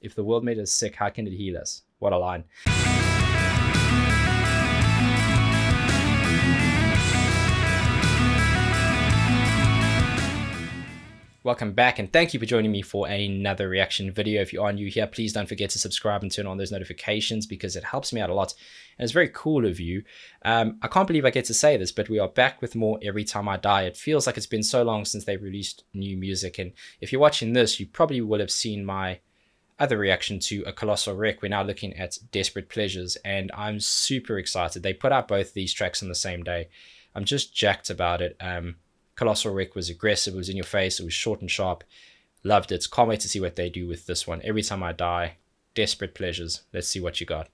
If the world made us sick, how can it heal us? What a line. Welcome back, and thank you for joining me for another reaction video. If you are new here, please don't forget to subscribe and turn on those notifications because it helps me out a lot. And it's very cool of you. I can't believe I get to say this, but we are back with more Every Time I Die. It feels like it's been so long since they released new music. And if you're watching this, you probably will have seen my other reaction to A Colossal Wreck. We're now looking at Desperate Pleasures, and I'm super excited. They put out both these tracks on the same day. I'm just jacked about it. Colossal Wreck was aggressive, it was in your face, it was short and sharp. Loved it. Can't wait to see what they do with this one. Every Time I Die, Desperate Pleasures. Let's see what you got.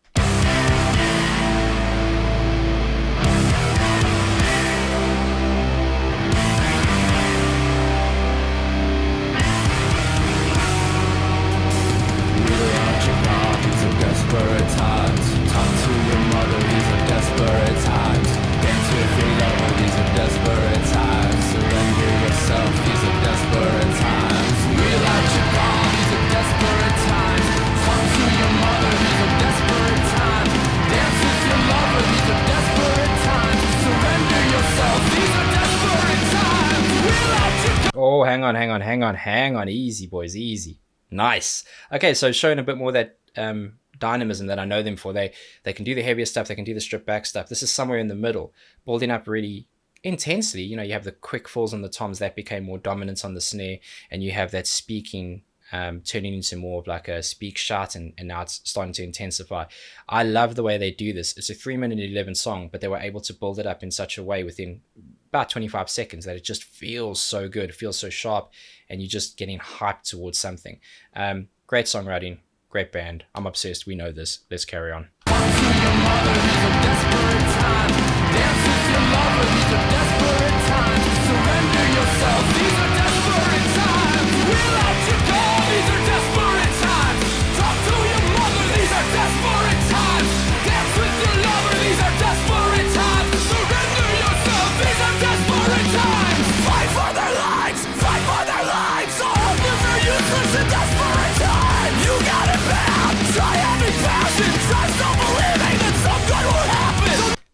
Oh, hang on. Easy, boys, easy. Nice. Okay, so showing a bit more of that dynamism that I know them for. They can do the heavier stuff, they can do the stripped back stuff. This is somewhere in the middle, building up really intensely. You know, you have the quick falls on the toms that became more dominant on the snare, and you have that speaking turning into more of like a speak shout, and now it's starting to intensify. I love the way they do this. It's a 3 minute 11 song, but they were able to build it up in such a way within about 25 seconds that it just feels so good, it feels so sharp, and you're just getting hyped towards something. Great songwriting, great band. I'm obsessed. We know this. Let's carry on.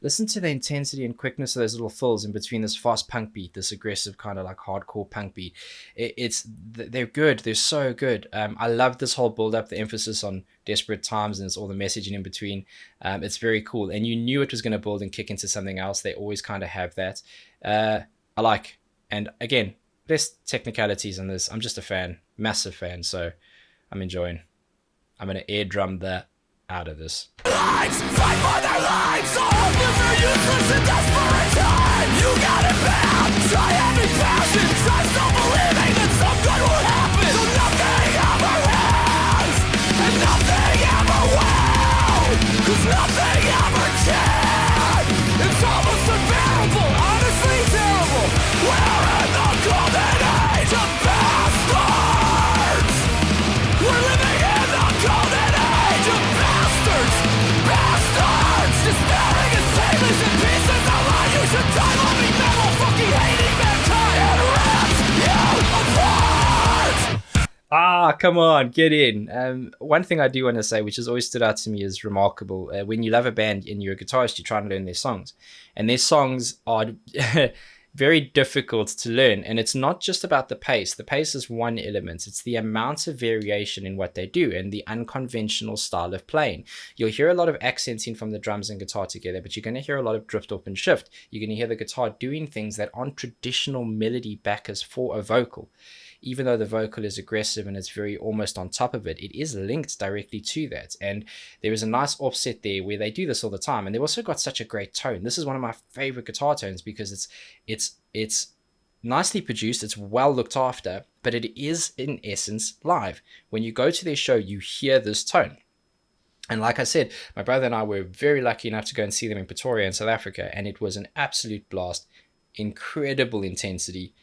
Listen to the intensity and quickness of those little fills in between this fast punk beat, this aggressive kind of like hardcore punk beat. They're good. They're so good. I love this whole build up, the emphasis on desperate times, and it's all the messaging in between. It's very cool. And you knew it was going to build and kick into something else. They always kind of have that. I like, and again, less technicalities on this. I'm just a fan, massive fan. So I'm enjoying. I'm going to air drum the out of this. Lives, fight for their lives, so hopeless or useless in desperate times. You got it bad, try every passion, try still believing that some good will happen. So nothing ever has, and nothing ever will, 'cause nothing ever can. It's almost unbearable, honestly terrible. We're in the golden age of bastards. We're living in the golden age of bastards. Despairing and painless in pieces. A lie you should die loving metal, fucking hating mankind. It rips you apart. Ah, come on, get in. One thing I do want to say, which has always stood out to me as remarkable, when you love a band and you're a guitarist, you try and learn their songs. And their songs are very difficult to learn, and it's not just about the pace. The pace is one element. It's the amount of variation in what they do and the unconventional style of playing. You'll hear a lot of accenting from the drums and guitar together, but you're going to hear a lot of drift up and shift. You're going to hear the guitar doing things that aren't traditional melody backers for a vocal. Even though the vocal is aggressive and it's very almost on top of it, it is linked directly to that. And there is a nice offset there where they do this all the time. And they've also got such a great tone. This is one of my favorite guitar tones because it's nicely produced, it's well looked after, but it is in essence live. When you go to their show, you hear this tone. And like I said, my brother and I were very lucky enough to go and see them in Pretoria in South Africa, and it was an absolute blast. Incredible intensity.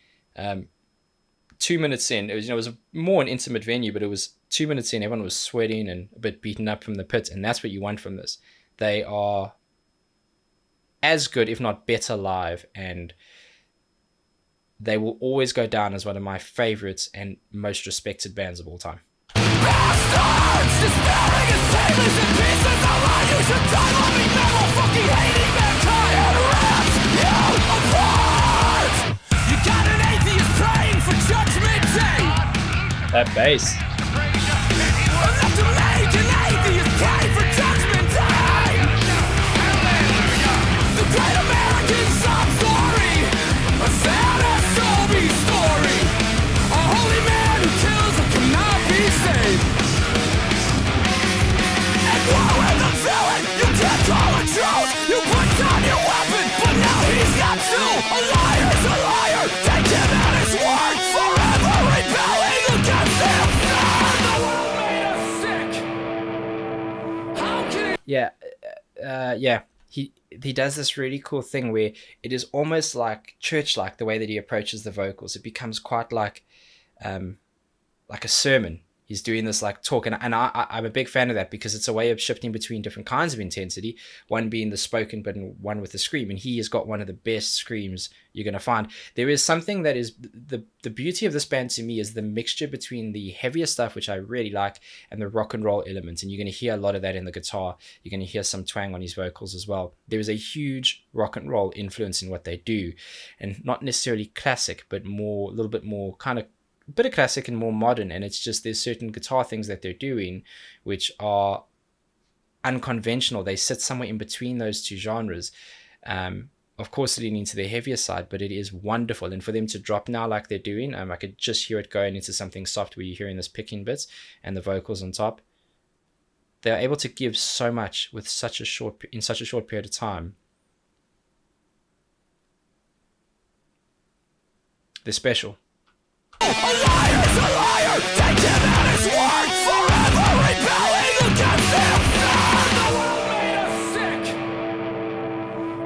2 minutes in, it was more an intimate venue, but it was 2 minutes in, everyone was sweating and a bit beaten up from the pit, and that's what you want from this. They are as good, if not better, live, and they will always go down as one of my favorites and most respected bands of all time. Bastards! bass. Enough to make an atheist pray for judgment day. The great American sob story, a sad SOB story. A holy man who kills and cannot be saved. And war with the villain, you can't call a truce. You put down your weapon, but now he's got two. A liar's a liar, take him at his word. Forever rebelling against him. The world made us sick. How can it Yeah. He does this really cool thing where it is almost like church-like the way that he approaches the vocals. It becomes quite like a sermon. He's doing this like talk, and I'm a big fan of that because it's a way of shifting between different kinds of intensity, one being the spoken but one with the scream, and he has got one of the best screams you're going to find. There is something that is the beauty of this band to me is the mixture between the heavier stuff, which I really like, and the rock and roll elements, and you're going to hear a lot of that in the guitar. You're going to hear some twang on his vocals as well. There is a huge rock and roll influence in what they do, and not necessarily classic, but a little bit more kind of bit of classic and more modern. And it's just there's certain guitar things that they're doing which are unconventional. They sit somewhere in between those two genres, of course leaning to the heavier side, but it is wonderful. And for them to drop now like they're doing, I could just hear it going into something soft where you're hearing this picking bits and the vocals on top. They're able to give so much with such a short period of time. They're special. A liar's a liar, take him at his word. Forever rebelling against him. The world made us sick.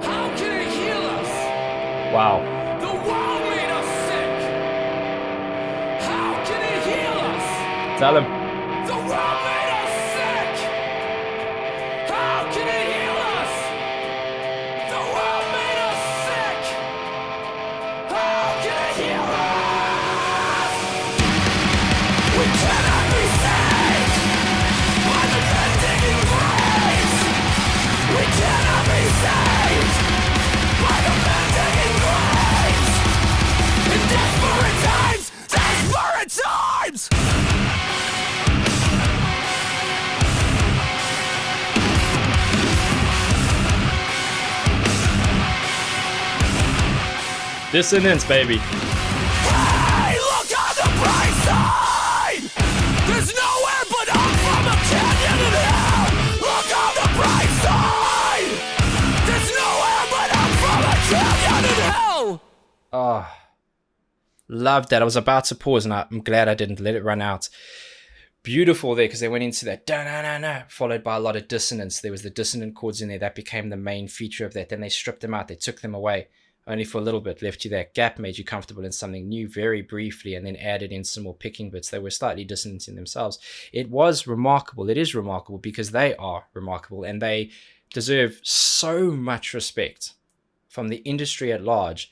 How can it heal us? Wow. The world made us sick. How can it heal us? Tell him. The world made us sick. How can it heal us? The world made us sick. How can it heal us? We cannot be saved by the bending grace. We cannot be saved by the bending grace. In desperate times, desperate times. Dissonance, baby. Hey, look on the bright side. There's nowhere but up from a canyon in hell. Look on the bright side. There's nowhere but up from a canyon in hell. Oh, loved that. I was about to pause and I'm glad I didn't let it run out. Beautiful there, because they went into that da-na-na-na, followed by a lot of dissonance. There was the dissonant chords in there. That became the main feature of that. Then they stripped them out. They took them away. Only for a little bit, left you that gap, made you comfortable in something new very briefly, and then added in some more picking bits that were slightly dissonant in themselves. It was remarkable. It is remarkable because they are remarkable, and they deserve so much respect from the industry at large.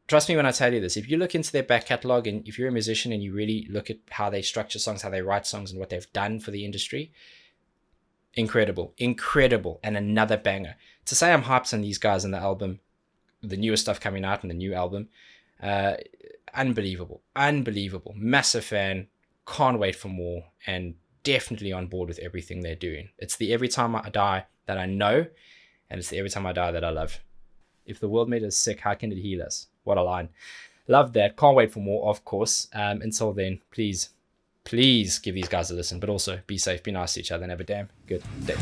Trust me when I tell you this. If you look into their back catalogue, and if you're a musician and you really look at how they structure songs, how they write songs, and what they've done for the industry, incredible, and another banger. To say I'm hyped on these guys in the album, the newer stuff coming out in the new album, unbelievable, massive fan, can't wait for more, and definitely on board with everything they're doing. It's the Every Time I Die that I know, and it's the Every Time I Die that I love. If the world made us sick, how can it heal us? What a line. Love that. Can't wait for more, of course. Until then, please give these guys a listen, but also be safe, be nice to each other, and have a damn good day.